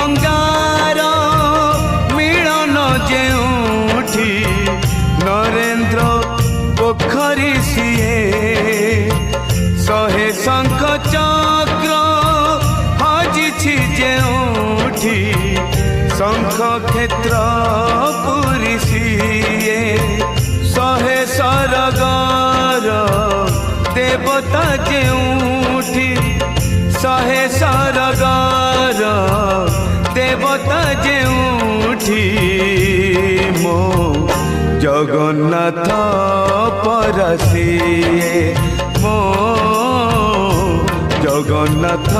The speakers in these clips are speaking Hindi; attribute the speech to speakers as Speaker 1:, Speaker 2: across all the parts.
Speaker 1: गंगार मिलन जेउठी नरेंद्र पोखरी सिए शहे शंख चक्र हजिछि जेउठी शंख क्षेत्र पुरी सिए शहे सरगर देवता जेउठी शहे सरगर देवता जेउठी मो जगन्नाथ परसिए मो जगन्नाथ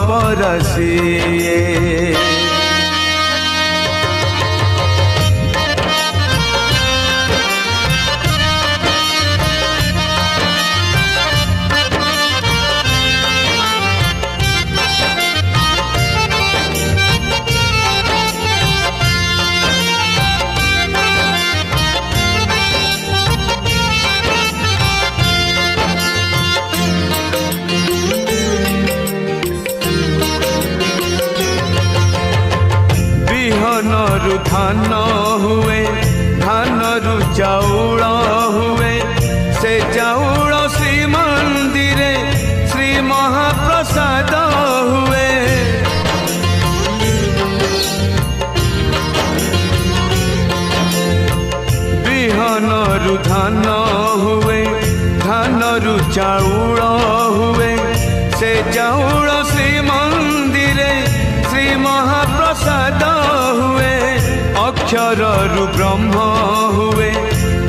Speaker 1: परसिए। धान हुए धान रु चाउल हुए से चाउल श्री मंदिर श्री महाप्रसाद हुए बिहन रु धान हुए धान रु चाउल हुए से चाउल श्री मंदिर श्री महाप्रसाद हुए अक्षर रु ब्रह्म हुए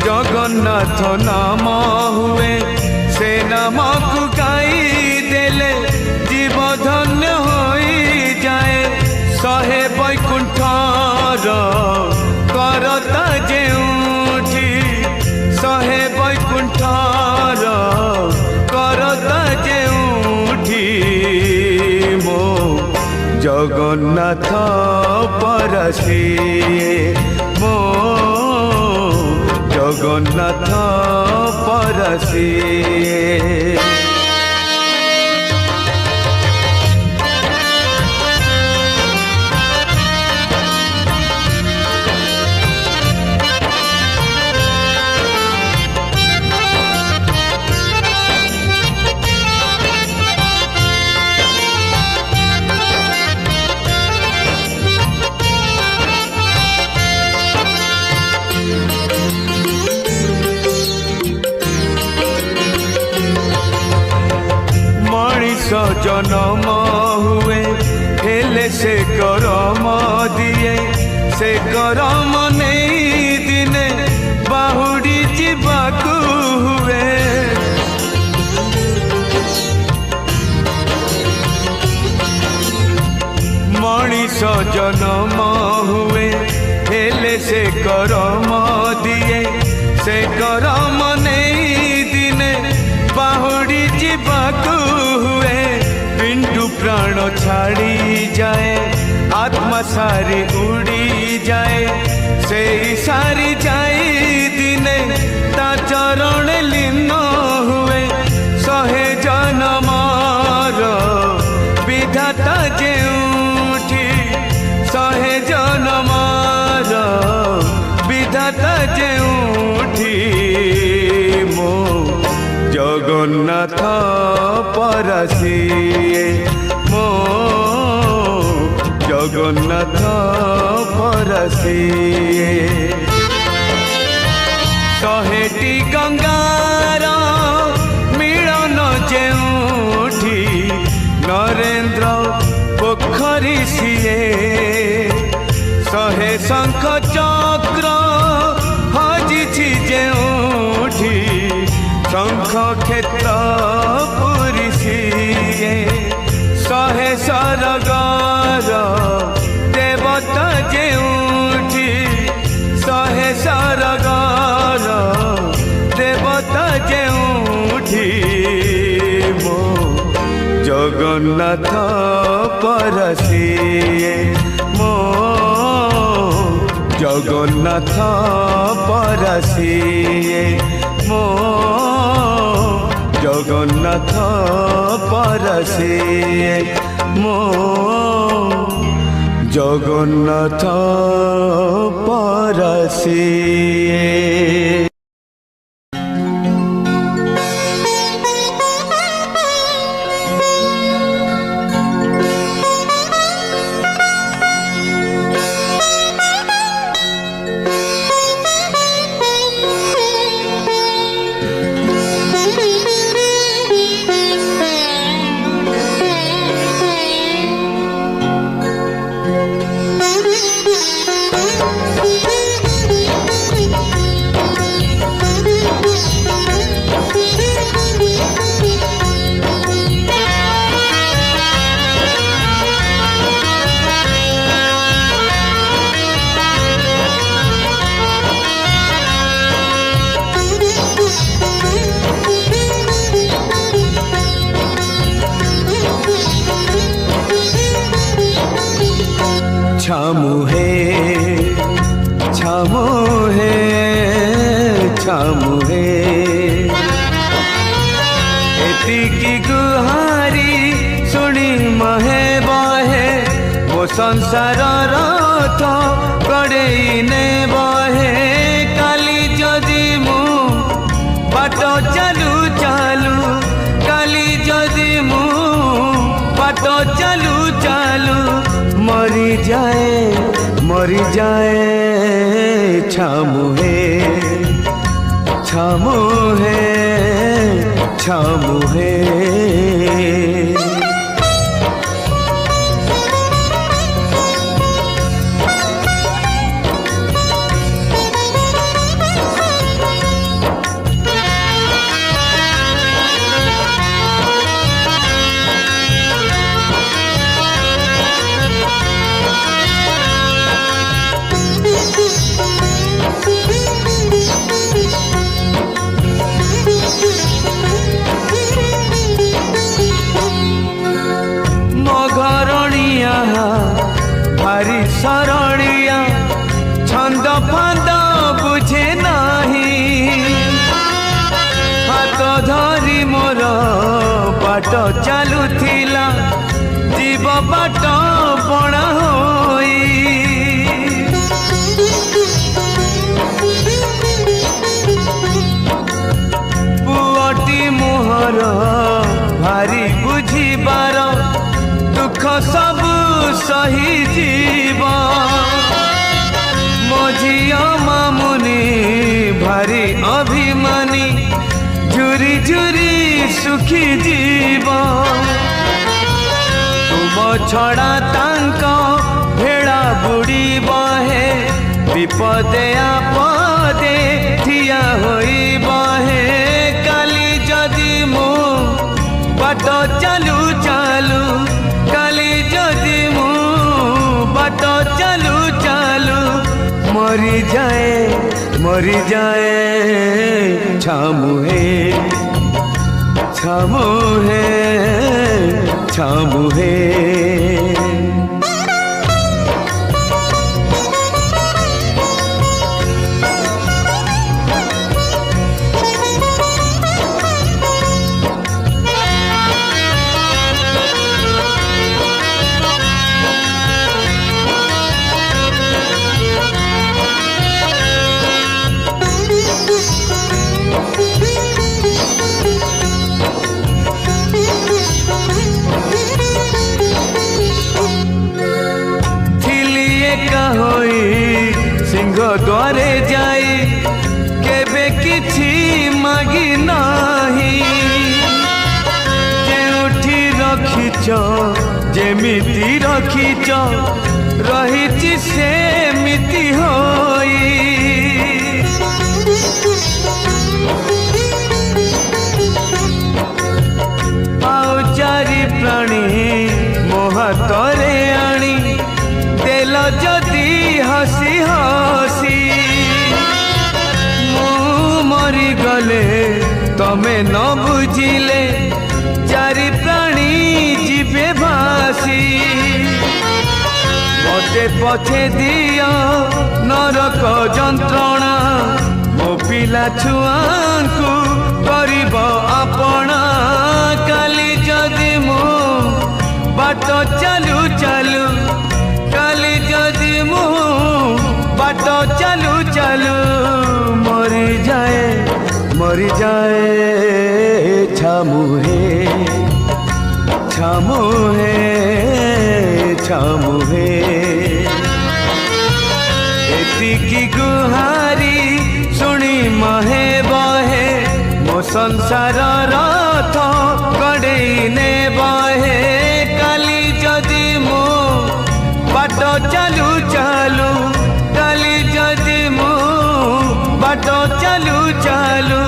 Speaker 1: जगन्नाथ नाम हुए से नाम को गाई देले जीव धन्य होई जाए शहे वैकुंठर करता जेउठी शहे वैकुंठर करता जेउठी मो जगन्नाथ परसिए मो जगन्नाथ परसिए। जन्म हुए हेले से करम दिए से करम नहीं दिने बाहुड़ी जीवाकू हुए मनीष जन्म हुए हेले से करम दिए से करम नहीं दिने बाहुड़ी जीवाकू हुए पिंडु प्राण छाड़ी जाए आत्मा सारी उड़ी जाए से सारी जाए दिने ता चरण लीन हुए शहे जन्मर विधाता जेउठी शहे जन्मर विधाता जेउठी मो जगन्नाथ परसिए मो जगन्नाथ परसिए। शहेटी गंगार मिलन जेउठी नरेंद्र पोखरी सिए शहे शंख चक्र हजिछि जेउठी शंख क्षेत्र पुरी सिए शहे सरगर देवता जेउठी शहे सरगर देवता जेउठी मो जगन्नाथ परसिए मो जगन्नाथ परसिए मो जगन्नाथ परसिए मो জগন্নাথ পরশিয়ে। छामु हे छामु हे छामु हे एतिकी गुहारी सुनी महे बहे मो संसार रथ गड़ेई ने बहे। काली जदि मु बाट चालू चालू काली जदि मु बाट चालू चालू मरी जाए छामु हे छामु हे छामु हे। भारी सरड़िया छंद फांद बुझे नहीं हाथ धरी मोर बाट चालू थिला जीव बाट बणा होई। पुअटी मोहर भारी बुझिबार दुख सब सही जीव मो झिया मामुनी भारी अभिमानी झुरी झुरी सुखी जीव। तुम छड़ा तांक भेड़ा बुड़ी बहे विपदे आपदे ठिया होई बहे। काली जदि मु बाट चालू चालू काली जदि मु बाट चालू चालू मरी जाए छामु हे छामु हे छामु हे। सिंह द्वारे जाई केबे किछि मागी नाही जेउठी रखिच जेमिति रखिच रहिछि सेमिति होई। आउ चारि प्राणी मो हातरे आनी देल जदि हसी हसी मु मरी गले तमे न बुझिले चारि प्राणी जीवे भासी। मते पछे दिया नरक जंत्रणा मो पिला छुआंकु करिब आपणा। काली जदि मु बाट चालू चालू काली मरी जाए छामुहे छामुहे छामुहे एतिकी गुहारी शुणी महे बहे मो संसार रथ गड़े ने बहे काली जदि मो बाट चालू चालू काली जदि मो बाट चालू चालू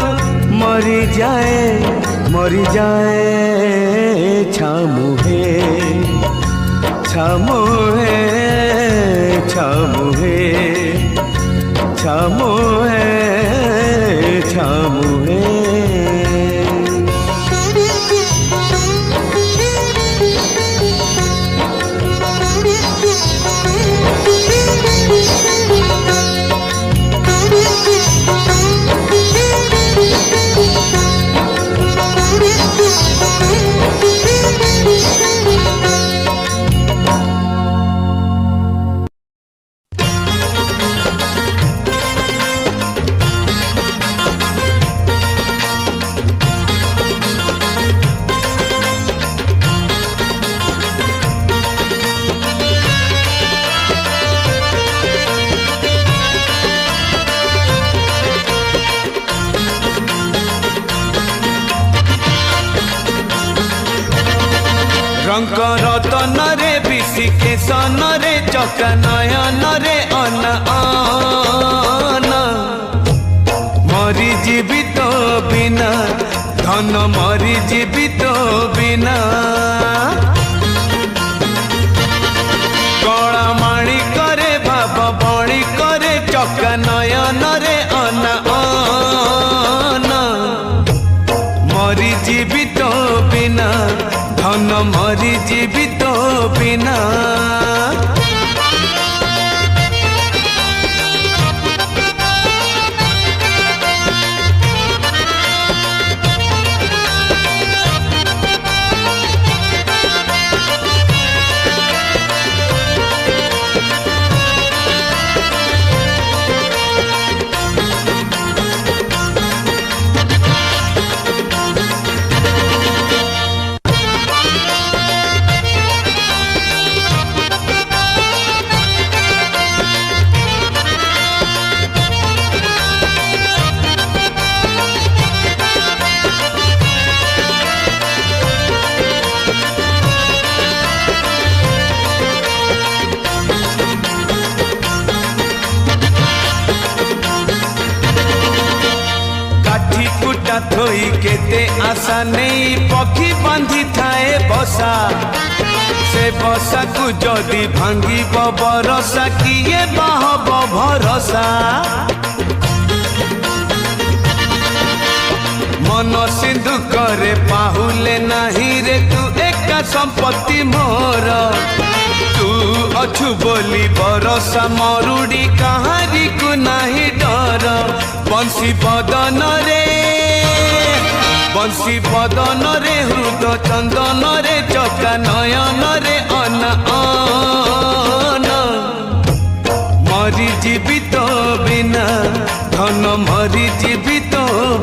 Speaker 1: मरी जाए छामुहे छामुहे छामुहे छामुहे छामुहे रतन रे विशिके सन रे चका नयन रे अन मरी जीवित बिना धन मरी जीवित बिना कला माणी करे भाव बणी करे चका नयन रे अन मरी जीवित बिना धन मरी जीवित बिना थोई केते आशा नहीं पक्षी बांधी थाए बसा से बसा को जदि भांगी बरसा किए बाहब भरसा मन सिंधु करे पाहुले नहीं रे तू एका संपत्ति मोर तू अछु बोली बरसा मरुड़ी कहारी को नहीं डर बंशी बदन रे हृद चंदन रे चका नयन रे अन मरी जीवित बिना धन मरी जीवित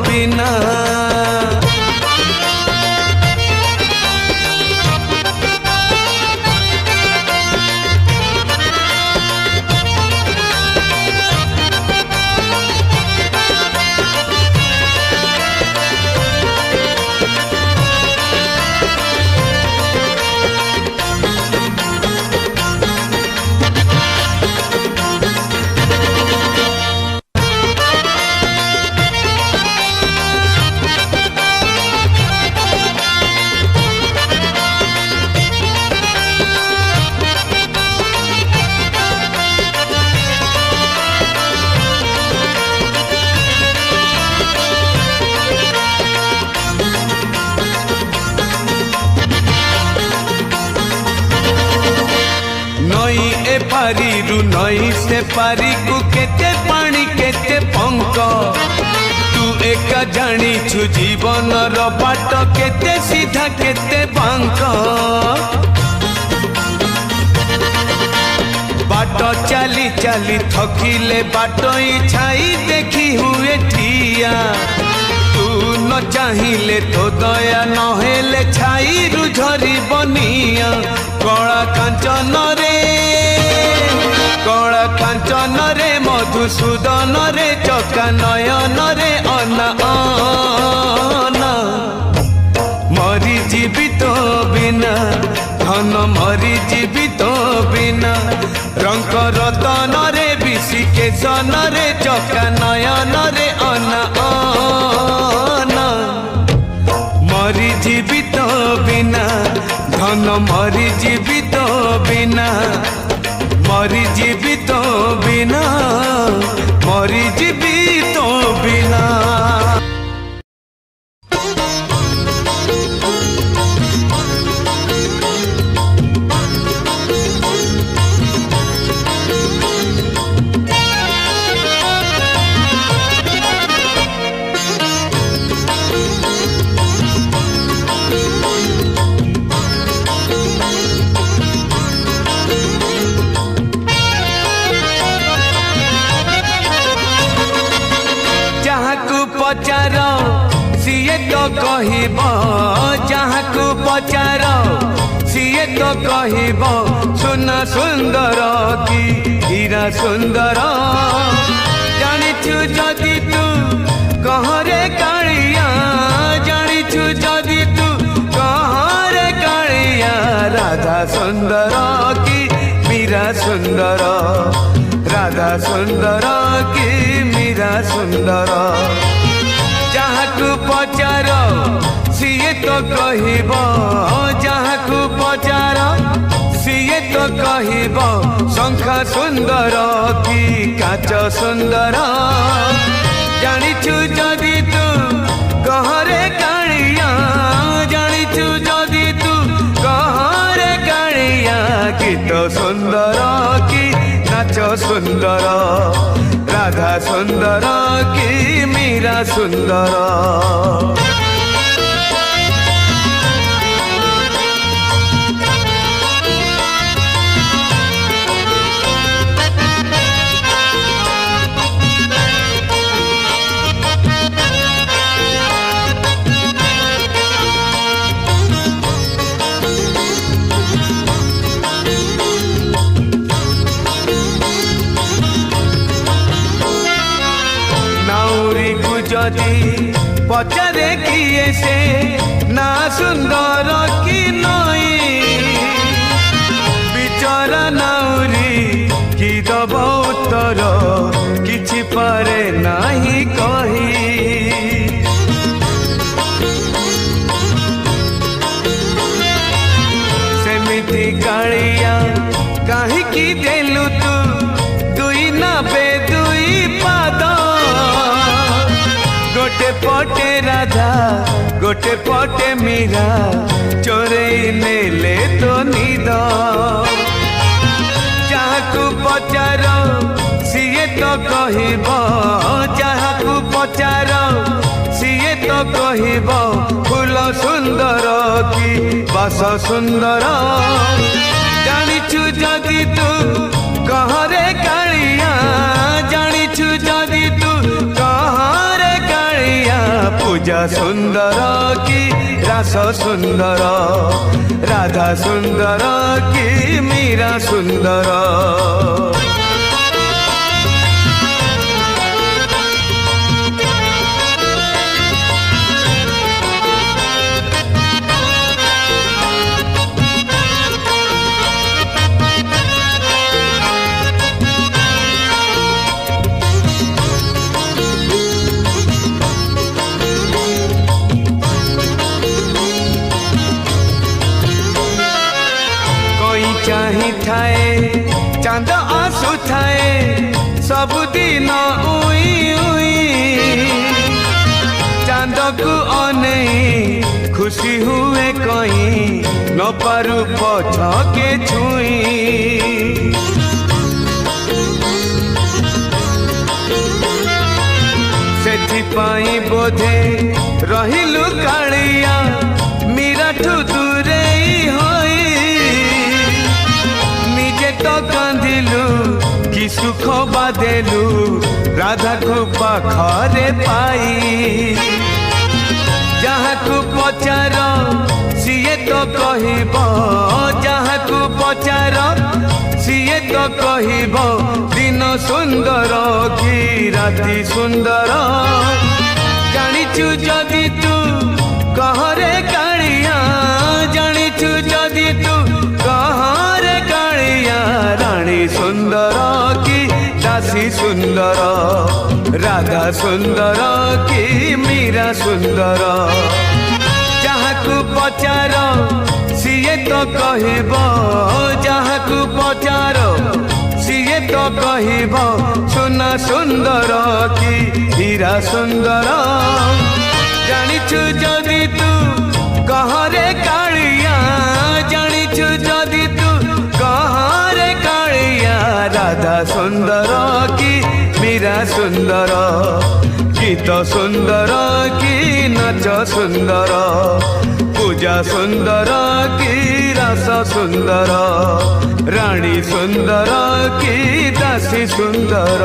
Speaker 1: बिना पारिरु नई से पारी को केते पानी केते पंक तू एका जानी छु जीवन रो बाट केते सीधा केते बांक बाट चाली चाली थकिले बाट छाई देखी हुए ठिया तू चाहिए तो दया नहेले छाई झरी बनिया कला कांचन रे मधुसूदन रे चका नयन रे अना मरी जीवित बिना धन मरी जीवित बिना रंग रतन रे विशिकेशन रे चका नयन रे अना मरी जीवित बिना धन मरी जीवित बिना मरी जीवित बिना मरी जीवित बिना। पचार सीए तो कहब जहाँ को पचार सीए तो कहब सुना सुंदर कि हीरा सुंदर जानिछु जदि तू कहरे कालिया जानिछु जदि तू कहरे कालिया राधा सुंदर कि मीरा सुंदर राधा सुंदर कि मीरा सुंदर जहाँ को पचार सीए तो कहब जहाँ को पचार सीए तो कहब शंखा सुंदर कि काच सुंदर जानिछु जदि तू कहरे कालिया जानिछु जदि तू कहरे कालिया गीत सुंदर कि नाच सुंदर राधा सुंदर कि मीरा सुंदर। जदि पचारे किए से ना सुंदर कि नई बिचरा नाउरी कि दब उत्तर किछि पारे नाही कही सेमिति कालिया काहिकी देलु तू दुई ना बे दुई पाद गोटे पटे राधा गोटे पटे मीरा चोरई नेले तो निद जहाँ को पचार सीए तो कहब जहाँ को पचार सीए तो कहब फूल सुंदर कि बास सुंदर जानिछु जदि तू कहरे कालिया जानिछु जदि तू कहरे कालिया पूजा सुंदर कि रास सुंदर राधा सुंदर कि मीरा सुंदर। चाही थाए चांद आसु थाए सबुदिन उई उई चांद को अनेई खुशी हुए कहीं न पारू पछके छुई सेथिपाई बोधे रहिलु कालिया मीराठू दूरेई होई तो कांदिलु कि सुख बादेलु राधा को पाखरे पाई ଯାହାକୁ ପଚାର ସିଏ ତ କହିବ, ଯାହାକୁ ପଚାର ସିଏ ତ କହିବ ଦିନ ସୁନ୍ଦର କି ରାତି ସୁନ୍ଦର। ଜାଣିଛୁ ଯଦି ତୁ କହରେ କାଳିଆ, ଜାଣିଛୁ ଯଦି ତୁ କହରେ କାଳିଆ, ରାଣୀ ସୁନ୍ଦର କି ଦାସୀ ସୁନ୍ଦର, ରାଧା ସୁନ୍ଦର କି ମୀରା ସୁନ୍ଦର। ଯାହାକୁ ପଚାର ସିଏ ତ କହିବ, ଯାହାକୁ ପଚାର ସିଏ ତ କହିବ ସୁନା ସୁନ୍ଦର କି ହୀରା ସୁନ୍ଦର। ଜାଣିଛୁ ଯଦି ତୁ କହରେ କାଳିଆ, ଜାଣିଛୁ ଯଦି ତୁ କହରେ କାଳିଆ, ରାଧା ସୁନ୍ଦର କି ମୀରା ସୁନ୍ଦର, ଗୀତ ସୁନ୍ଦର କି ନାଚ ସୁନ୍ଦର, ପୂଜା ସୁନ୍ଦର କି ରସ ସୁନ୍ଦର, ରାଣୀ ସୁନ୍ଦର କି ଦାସୀ ସୁନ୍ଦର।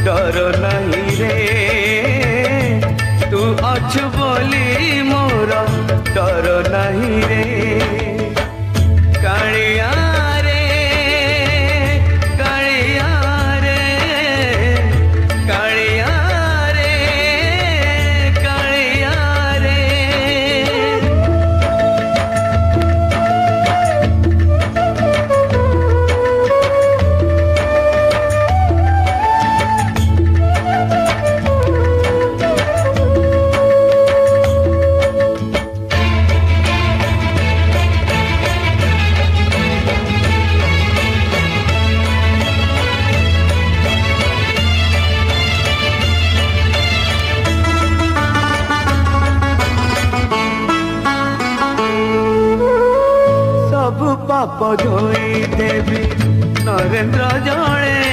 Speaker 1: डर नहीं रे, तू अछु बोली मोर डर नहीं रे। कालिया रे, कालिया रे, कालिया रे, कालिया रे। पाप धोई देवी नरेंद्र जड़े,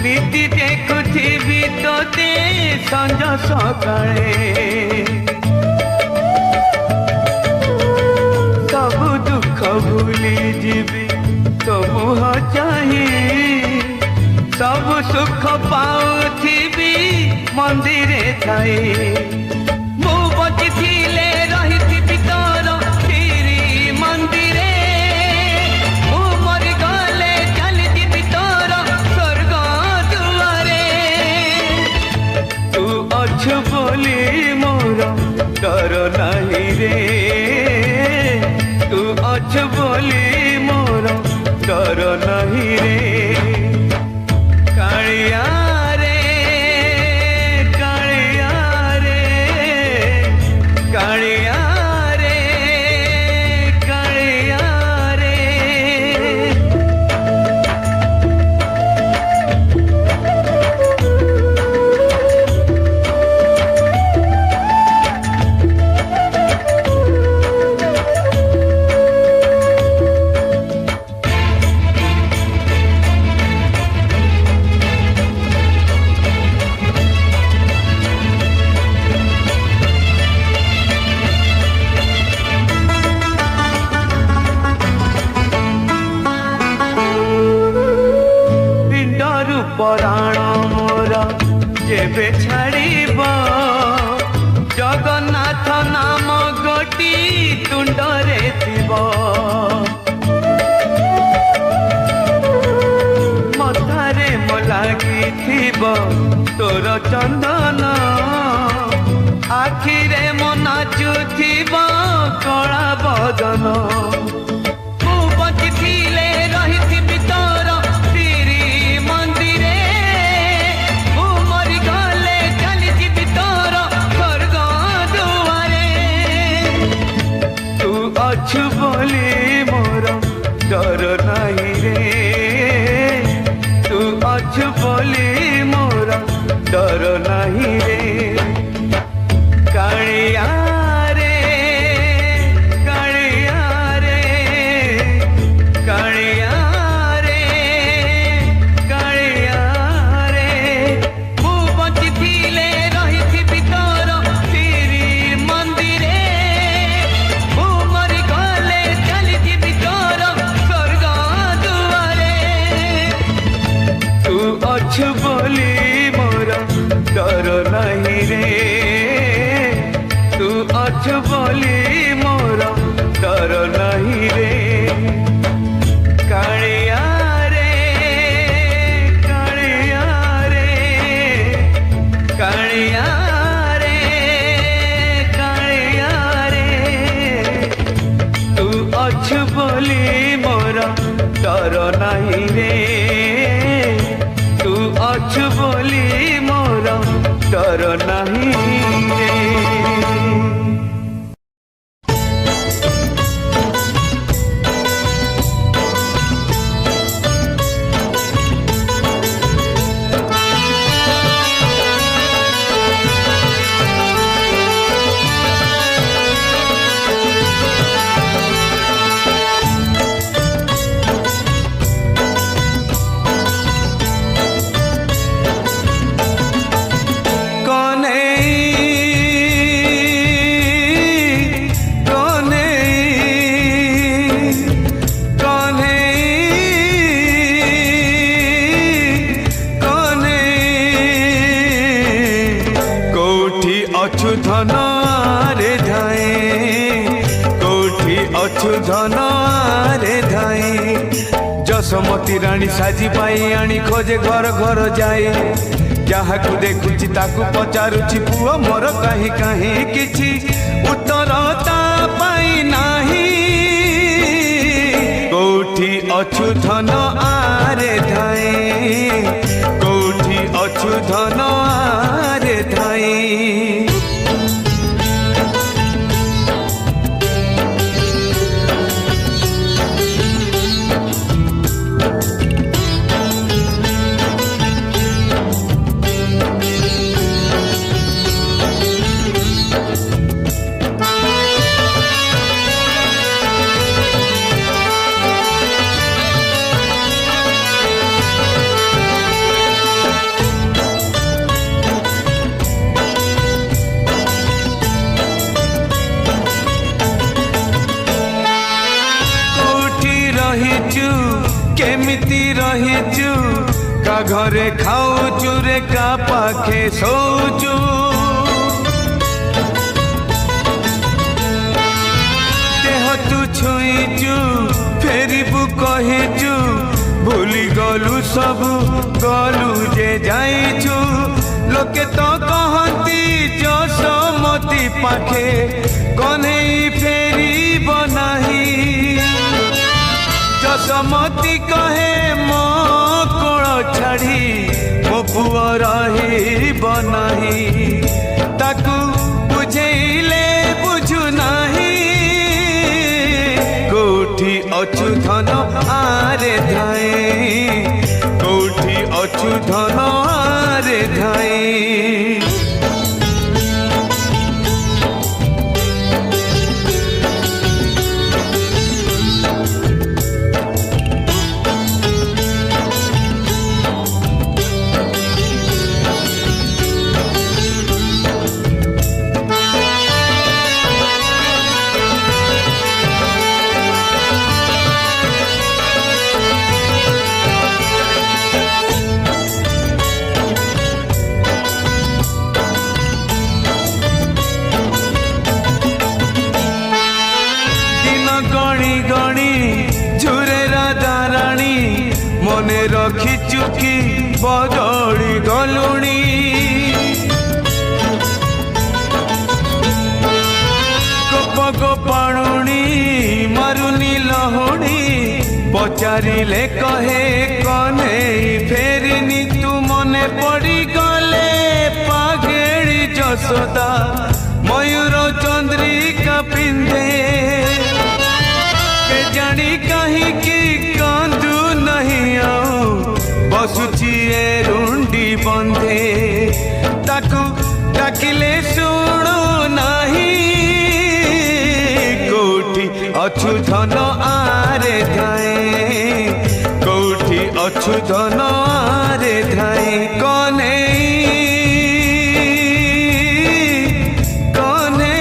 Speaker 1: नीति देखुथिबी तोते संज सकाळे। सब दुख भूली जीवी तो मुह चाही, सब सुख पाउथिबी मंदिरे थाई। मु बचिथिले रहिथिबी तोर श्री मंदिरे, अछु बोली मोर डर नहीं रे, तू अछु बोली मोर डर नहीं रे। कालिया रे, कालिया रे, कालिया रे, कालिया रे। पराण मोर जेबे छाड़ब, जगन्नाथ नाम गोटी तुंड तोर चंदन आखिरे मन नाचुथिब कला बदन मु बचिथिले रहिथिबि तोर श्री मंदिरे मु मरि गले चलिथिबि तोर स्वर्ग दुआरे तू अछु बोली मोर डर नहीं रे तू अछु बोली मोर डर नहीं रे कालिया रे कालिया रे कालिया रे कालिया रे मु बचिथिले रहिथिबि तोर श्री मंदिरे मु मरि गले चलिथिबि तोर स्वर्ग दुआरे तू अछु बोली मोर डर नहीं रे तू अछु बोली मोर डर नहीं रे कालिया रे कालिया रे कालिया रे कालिया रे तू अछु बोली मोर डर नहीं रे तू अछु बोली मोर डर नहीं रे धन रे धाए कोठी अछु धन रे धाए जसमती रानी साजी पाई आनी खोजे घर घर जाए जहा को देखुची ताकू पचारुची पुओ मोर कहीं कहीं किछि उत्तर ता पाई नाही कोठी अछु धन आरे धाए कोठी अछु धन आरे धाए केमिति रहिचु का घरे खाऊचु रे का पाखे सोचु देह तू छुईचु फेरिबु कहिचु भूली गलु सब गलु जे जाइचु लोके तो कहती जसमती पाखे कन्हई फेरी बनाही जसमती कहे मो कोल छाड़ी मो पुआ रहिब नाही ताकू बुझेइले बुझु नाही कोठी अछु धन आरे धाए कोठी अछु धन आरे धाए मने रखी चुकी बदली गलुणी गोपाणुणी मारुनी लहुणी पचारिले कहे कने फेरिनी तू मने पड़ी गले पागेड़ी जसोदा मयूर चंद्रिका पिंधे के जानी कहीं की कांदू नहीं आऊ बसुची रुंडी बंधे ताकू डाकिले शुणु नहीं कोठी अछु धन आरे धाए कोठी अछु धन आरे धाए कने कने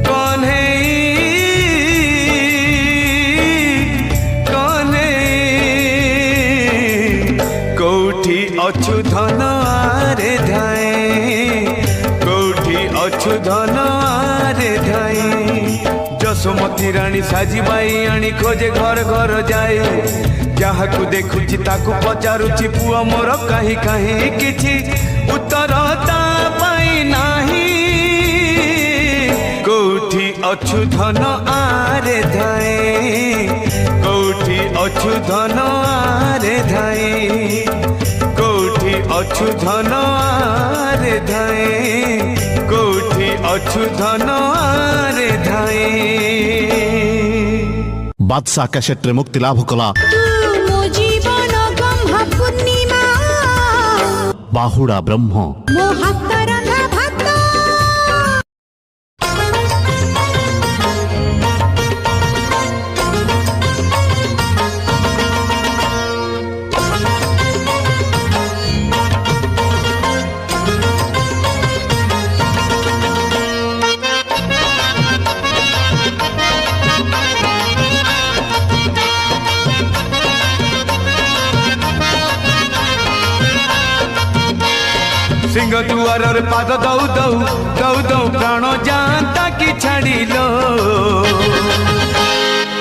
Speaker 1: कने कने कोठी अछु धन आरे धाए कोठी अछु धन आरे धाए जसमती रानी साजिबाई आनी खोजे घर घर जाए जहाकू देखुची ताकू पचारुची पुआ मोर कहीं कहीं किछि उत्तर ता पाई नाही कोठी अछु धन आरे धाए कोठी अछु धन आरे धाए कोठी अछु धन आरे धाए कोठी अछु धन आरे धाए
Speaker 2: बादशाह क्षेत्रे मुक्ति लाभ कला
Speaker 3: जीवन ब्रह्म पूर्णिमा
Speaker 2: बाहुड़ा ब्रह्म
Speaker 1: सिंह दुआर पाद दौ दौ दौ दौ प्राण जानता कि छाड़िलो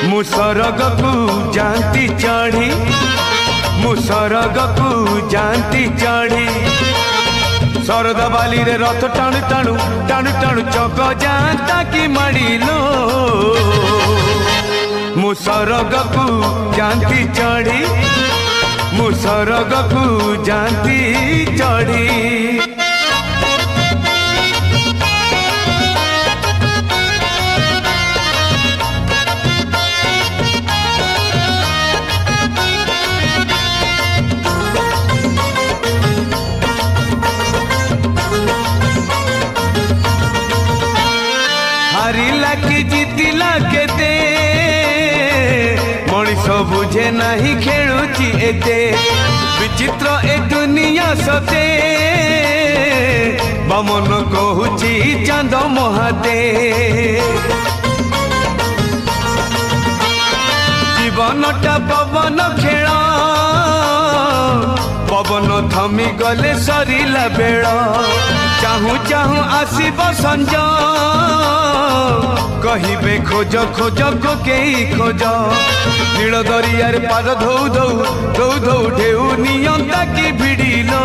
Speaker 1: मु सरगकू जानती चढ़ी मु सरगकू जानती चढ़ी शरद बाली रे रथ टाणु टाणु टाणु टाणु चक जानता कि माड़िलो मु सरगकू जानती चढ़ी मु सरगकू जानती चढ़ी हारिला कि जीतिला केते मनीष बुझे नहीं खेलुची एते विचित्र ए दुनिया सते बमन कहूची चांद महादे जीवनटा पवन खेल पवन थमी गले सरिला बेल चाहू चाहू आसीब संज कहिबे खोज खोज कोकेई खोज नील दरियार पाद धौ धौ धौ धौ ढेउ नियंता कि भिड़िलो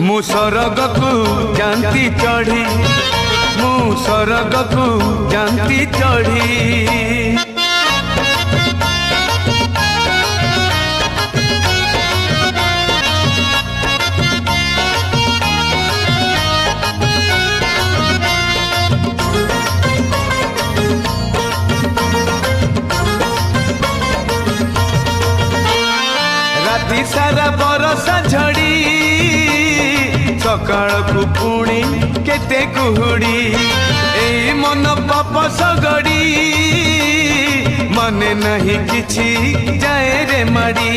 Speaker 1: मु सरगकू जानती चढ़ी मु सरगकू जानती चढ़ी सारा बरसा झड़ी सकाळ को पुणी केते कुहुड़ी ए मन पाप सगड़ी मने नहीं किछि जाए रे माड़ी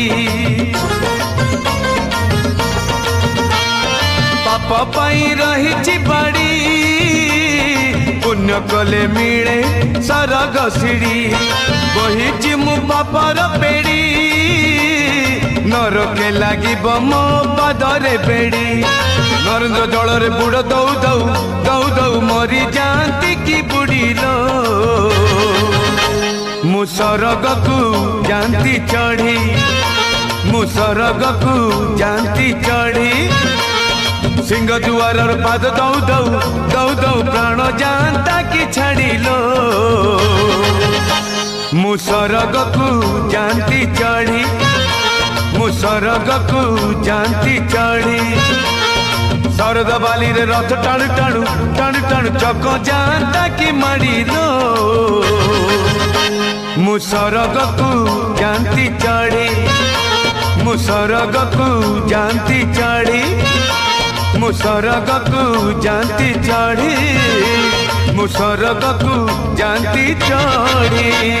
Speaker 1: पाप पाई रही बाड़ी पुण्य कले मिले सरग सिड़ी बही मु पापर पेड़ी नरके लगी मो पदरे बेड़ी नरेंद्र जल बुड़ दौ दौ दौ दौ मरी जाती कि बुड़ीलो मु ମୁଁ ସରଗକୁ ଯାନ୍ତି ଚଢ଼ି ମୁଁ ସରଗକୁ ଯାନ୍ତି ଚଢ଼ି ସିଂହ ଦୁଆରର ପାଦ ଦଉ ଦଉ ଦଉ ଦଉ ପ୍ରାଣ ଯାଆନ୍ତା କି ଛାଡ଼ିଲୋ ମୁଁ ସରଗକୁ ଯାନ୍ତି ଚଢ଼ି ମୁଁ ସରଗକୁ ଯାନ୍ତି ଚଢ଼ି ଶରଦ ବାଲିରେ ରଥ ଟାଣୁ ଟାଣୁ ଟାଣୁ ଟାଣୁ ଚକ ଯାଆନ୍ତା କି ମାଡ଼ିଲୋ ମୁଁ ସରଗକୁ ଯାନ୍ତି ଚଢ଼ି ମୁଁ ସରଗକୁ ଯାନ୍ତି ଚଢ଼ି ମୁଁ ସରଗକୁ ଯାନ୍ତି ଚଢ଼ି ମୁଁ ସରଗକୁ ଯାନ୍ତି ଚଢ଼ି।